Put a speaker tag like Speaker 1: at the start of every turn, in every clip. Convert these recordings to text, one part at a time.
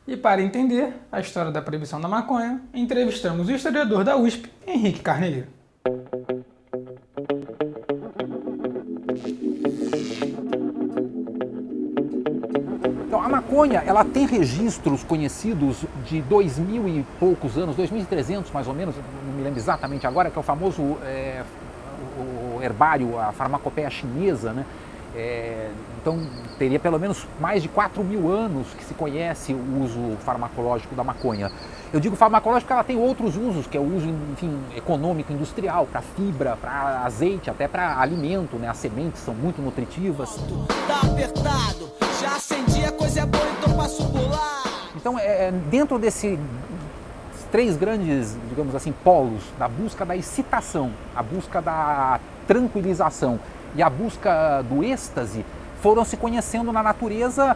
Speaker 1: E para entender a história da proibição da maconha, entrevistamos o historiador da USP, Henrique Carneiro.
Speaker 2: Então, a maconha, ela tem registros conhecidos de 2000 e poucos anos, 2300 mais ou menos, não me lembro exatamente agora, que é o famoso o herbário, a farmacopeia chinesa, né? Então, teria pelo menos mais de 4.000 anos que se conhece o uso farmacológico da maconha. Eu digo farmacológico porque ela tem outros usos, que é o uso, enfim, econômico, industrial, para fibra, para azeite, até para alimento, né? As sementes são muito nutritivas.
Speaker 3: Tá apertado, já acendi, a coisa é boa, então passo por lá.
Speaker 2: Então, dentro desses três grandes, digamos assim, polos, da busca da excitação, a busca da tranquilização e a busca do êxtase, foram se conhecendo na natureza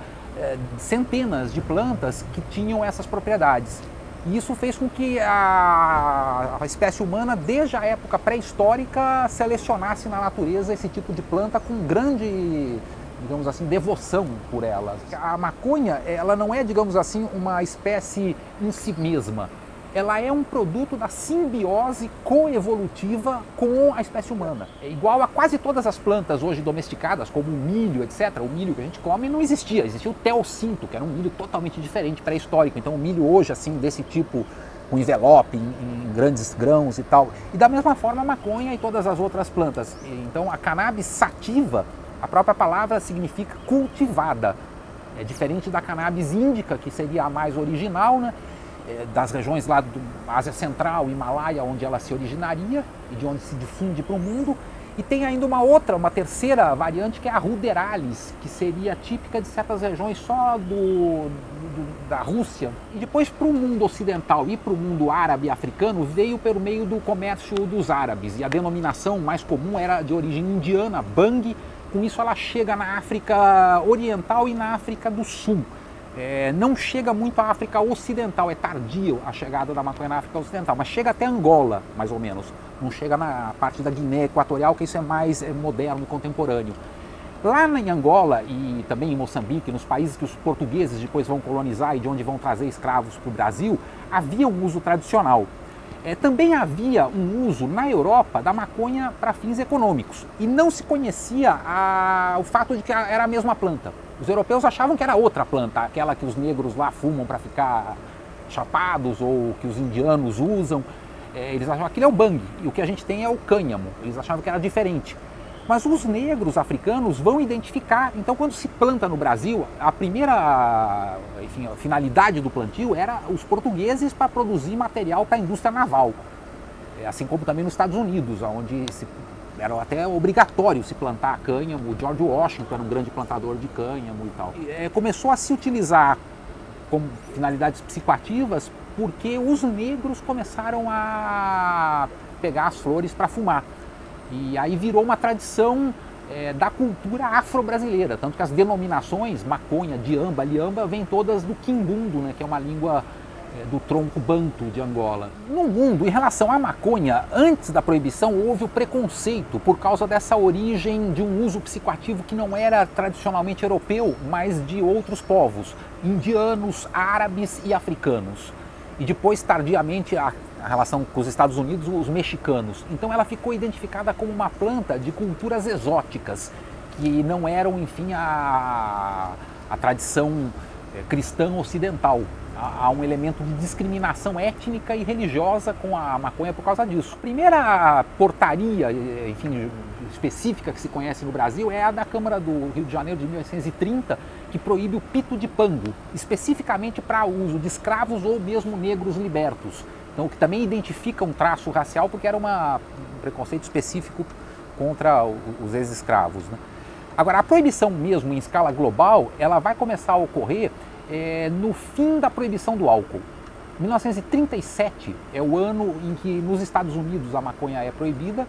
Speaker 2: centenas de plantas que tinham essas propriedades. E isso fez com que a espécie humana, desde a época pré-histórica, selecionasse na natureza esse tipo de planta com grande, digamos assim, devoção por elas. A maconha, ela não é, digamos assim, uma espécie em si mesma. Ela é um produto da simbiose coevolutiva com a espécie humana. É igual a quase todas as plantas hoje domesticadas, como o milho, etc. O milho que a gente come não existia. Existia o teossinto, que era um milho totalmente diferente, pré-histórico. Então o milho hoje, assim, desse tipo, com envelope, em grandes grãos e tal. E da mesma forma a maconha e todas as outras plantas. Então a cannabis sativa, a própria palavra significa cultivada. É diferente da cannabis índica, que seria a mais original, né? Das regiões lá da Ásia Central, Himalaia, onde ela se originaria e de onde se difunde para o mundo. E tem ainda uma terceira variante, que é a ruderalis, que seria típica de certas regiões só da Rússia. E depois, para o mundo ocidental e para o mundo árabe e africano, veio pelo meio do comércio dos árabes. E a denominação mais comum era de origem indiana, bang. Com isso ela chega na África Oriental e na África do Sul. Não chega muito à África Ocidental, é tardio a chegada da maconha na África Ocidental, mas chega até Angola, mais ou menos. Não chega na parte da Guiné Equatorial, que isso é mais moderno e contemporâneo. Lá em Angola e também em Moçambique, nos países que os portugueses depois vão colonizar e de onde vão trazer escravos para o Brasil, havia um uso tradicional. Também havia um uso na Europa da maconha para fins econômicos e não se conhecia o fato de que era a mesma planta. Os europeus achavam que era outra planta, aquela que os negros lá fumam para ficar chapados ou que os indianos usam. Eles achavam que aquilo é o bang e o que a gente tem é o cânhamo. Eles achavam que era diferente. Mas os negros africanos vão identificar. Então, quando se planta no Brasil, a primeira a finalidade do plantio era os portugueses para produzir material para a indústria naval. Assim como também nos Estados Unidos, onde era até obrigatório se plantar cânhamo. O George Washington era um grande plantador de cânhamo e tal. Começou a se utilizar como finalidades psicoativas porque os negros começaram a pegar as flores para fumar. E aí virou uma tradição da cultura afro-brasileira, tanto que as denominações, maconha, diamba, liamba, vêm todas do quimbundo, né, que é uma língua do tronco banto de Angola. No mundo, em relação à maconha, antes da proibição houve o preconceito por causa dessa origem de um uso psicoativo que não era tradicionalmente europeu, mas de outros povos, indianos, árabes e africanos. E depois, tardiamente, a relação com os Estados Unidos, os mexicanos. Então ela ficou identificada como uma planta de culturas exóticas, que não eram, enfim, a tradição cristã ocidental. Há um elemento de discriminação étnica e religiosa com a maconha por causa disso. A primeira portaria, enfim, específica que se conhece no Brasil é a da Câmara do Rio de Janeiro de 1830, que proíbe o pito de pango, especificamente para uso de escravos ou mesmo negros libertos. Então, o que também identifica um traço racial, porque era um preconceito específico contra os ex-escravos, né? Agora, a proibição mesmo em escala global, ela vai começar a ocorrer no fim da proibição do álcool. 1937 é o ano em que nos Estados Unidos a maconha é proibida.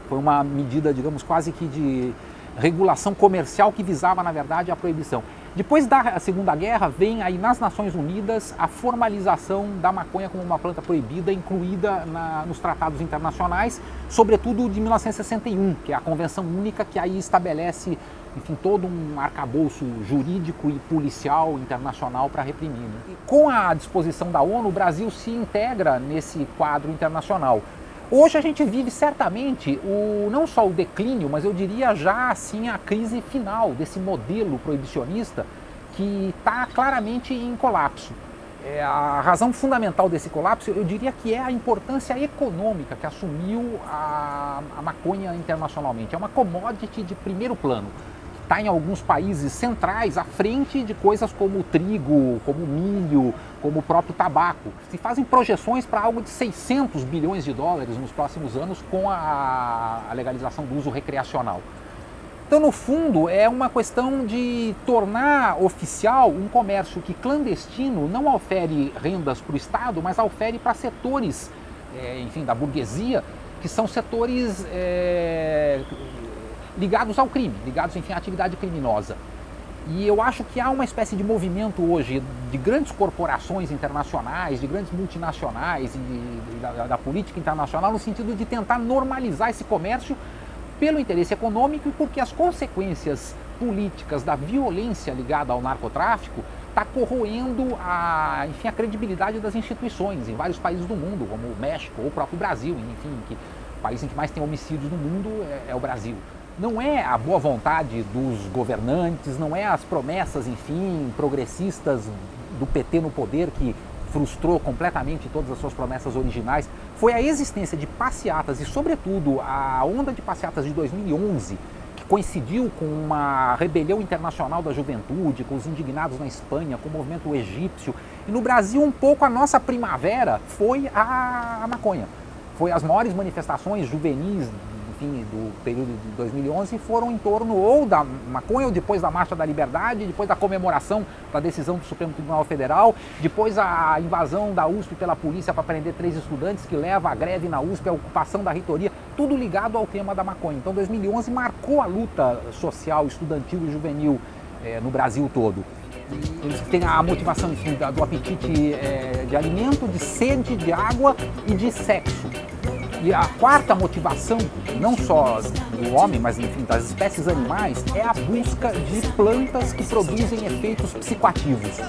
Speaker 2: Foi uma medida, digamos, quase que de regulação comercial que visava, na verdade, a proibição. Depois da Segunda Guerra, vem aí nas Nações Unidas a formalização da maconha como uma planta proibida, incluída nos tratados internacionais, sobretudo de 1961, que é a Convenção Única, que aí estabelece enfim, todo um arcabouço jurídico e policial internacional para reprimir. Né? E com a disposição da ONU, o Brasil se integra nesse quadro internacional. Hoje a gente vive certamente não só o declínio, mas eu diria já assim a crise final desse modelo proibicionista que está claramente em colapso. A razão fundamental desse colapso, eu diria que é a importância econômica que assumiu a maconha internacionalmente. É uma commodity de primeiro plano, que está em alguns países centrais à frente de coisas como o trigo, como o milho, como o próprio tabaco. Se fazem projeções para algo de 600 bilhões de dólares nos próximos anos com a legalização do uso recreacional. Então, no fundo, é uma questão de tornar oficial um comércio que clandestino não ofere rendas para o Estado, mas ofere para setores, enfim, da burguesia, que são setores ligados ao crime, ligados, enfim, à atividade criminosa. E eu acho que há uma espécie de movimento hoje de grandes corporações internacionais, de grandes multinacionais e da política internacional no sentido de tentar normalizar esse comércio pelo interesse econômico e porque as consequências políticas da violência ligada ao narcotráfico está corroendo a credibilidade das instituições em vários países do mundo, como o México ou o próprio Brasil, enfim, que o país em que mais tem homicídios no mundo é o Brasil. Não é a boa vontade dos governantes, não é as promessas, enfim, progressistas do PT no poder que frustrou completamente todas as suas promessas originais, foi a existência de passeatas e, sobretudo, a onda de passeatas de 2011, que coincidiu com uma rebelião internacional da juventude, com os indignados na Espanha, com o movimento egípcio. E no Brasil, um pouco, a nossa primavera foi a maconha. Foi as maiores manifestações juvenis, enfim, do período de 2011 foram em torno ou da maconha, ou depois da Marcha da Liberdade, depois da comemoração da decisão do Supremo Tribunal Federal, depois a invasão da USP pela polícia para prender 3 estudantes que leva a greve na USP, a ocupação da reitoria, tudo ligado ao tema da maconha. Então 2011 marcou a luta social, estudantil e juvenil no Brasil todo. Eles têm a motivação, enfim, do apetite de alimento, de sede, de água e de sexo. E a quarta motivação, não só do homem, mas enfim, das espécies animais, é a busca de plantas que produzem efeitos psicoativos.